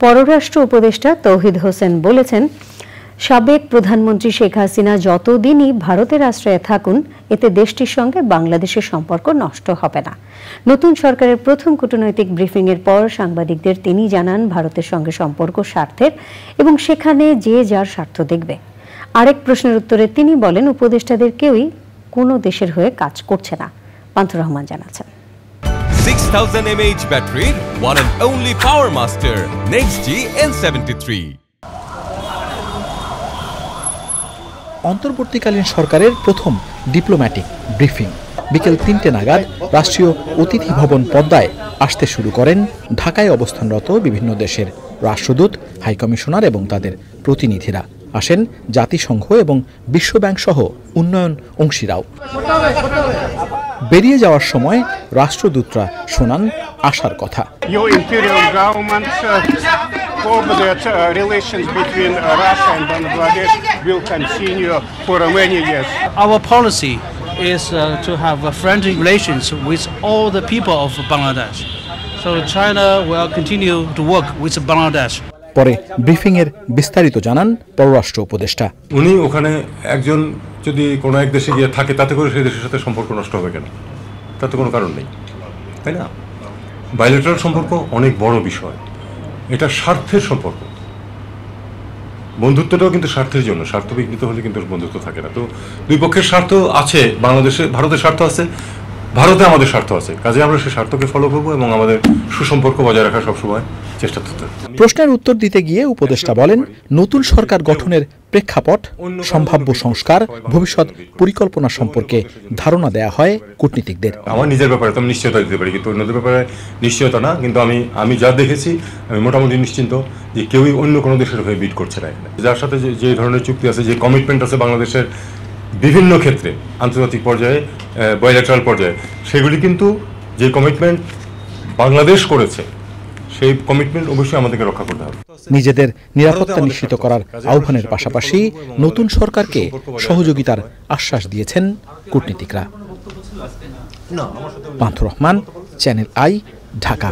পররাষ্ট্র উপদেষ্টা তৌহিদ হোসেন বলেছেন, সাবেক প্রধানমন্ত্রী শেখ হাসিনা যতদিনই ভারতের আশ্রয়ে থাকুন এতে দেশটির সঙ্গে বাংলাদেশের সম্পর্ক নষ্ট হবে না। নতুন সরকারের প্রথম কূটনৈতিক ব্রিফিংয়ের পর সাংবাদিকদের তিনি জানান, ভারতের সঙ্গে সম্পর্ক স্বার্থের এবং সেখানে যে যার স্বার্থ দেখবে। আরেক প্রশ্নের উত্তরে তিনি বলেন, উপদেষ্টাদের কেউই কোনো দেশের হয়ে কাজ করছে না। পান্থ রহমান জানাচ্ছেন। 6000 mAh battery, one and only Power Master, NextG N73. অন্তর্বর্তীকালীন সরকারের প্রথম ডিপ্লোম্যাটিক ব্রিফিং বিকেল ৩টে নাগাদ রাষ্ট্রীয় অতিথি ভবন পদ্মায় আসতে শুরু করেন ঢাকায় অবস্থানরত বিভিন্ন দেশের রাষ্ট্রদূত, হাইকমিশনার এবং তাদের প্রতিনিধিরা। আসেন জাতিসংঘ এবং বিশ্বব্যাংক সহ উন্নয়ন অংশীরাও। বেরিয়ে যাওয়ার সময় রাষ্ট্রদূতরা শোনান আশার কথা। Hope that relations between Russia and Bangladesh will continue for many years. Our policy is to have friendly relations with all the people of Bangladesh. So China will continue to work with Bangladesh. পরে briefing এর বিস্তারিত জানান পররাষ্ট্র উপদেষ্টা। উনি ওখানে একজন যদি কোনো এক দেশে গিয়ে থাকে তাতে করে সেই দেশের সাথে সম্পর্ক নষ্ট হবে কেন? তাতে কোনো কারণ নেই, তাই না? বাইলেটারাল সম্পর্ক অনেক বড় বিষয়, এটা স্বার্থের সম্পর্ক। বন্ধুত্বটাও কিন্তু স্বার্থের জন্য, স্বার্থ বিঘ্নিত হলে কিন্তু বন্ধুত্ব থাকে না। তো দুই পক্ষের স্বার্থ আছে, বাংলাদেশে ভারতের স্বার্থ আছে, ভারতে আমাদের স্বার্থ আছে, কাজে আমরা সেই স্বার্থকে ফলো করবো এবং আমাদের সুসম্পর্ক বজায় রাখার সবসময় চেষ্টা করতে হবে। প্রশ্নের উত্তর দিতে গিয়ে উপদেষ্টা বলেন, নতুন সরকার গঠনের প্রেক্ষাপট, সম্ভাব্য সংস্কার, ভবিষ্যৎ পরিকল্পনা সম্পর্কে ধারণা দেয়া হয় কূটনীতিকদের। আমার নিজের ব্যাপারে তো আমি নিশ্চয়তা দিতে পারি, কিন্তু অন্যদের ব্যাপারে নিশ্চয়তা না। কিন্তু আমি যা দেখেছি আমি মোটামুটি নিশ্চিন্ত যে কেউই অন্য কোনো দেশের হয়ে বিট করছে না এখানে। যার সাথে যে ধরনের চুক্তি আছে, যে কমিটমেন্ট আছে বাংলাদেশের বিভিন্ন ক্ষেত্রে, আন্তর্জাতিক পর্যায়ে, বাইলেটারাল পর্যায়ে, সেগুলি কিন্তু যে কমিটমেন্ট বাংলাদেশ করেছে সেই কমিটমেন্ট অবশ্যই আমাদেরকে রক্ষা করতে হবে। নিজেদের নিরাপত্তা নিশ্চিত করার আহ্বানের পাশাপাশি নতুন সরকারকে সহযোগিতার আশ্বাস দিয়েছেন কূটনীতিকরা। পান্থ রহমান, চ্যানেল আই, ঢাকা।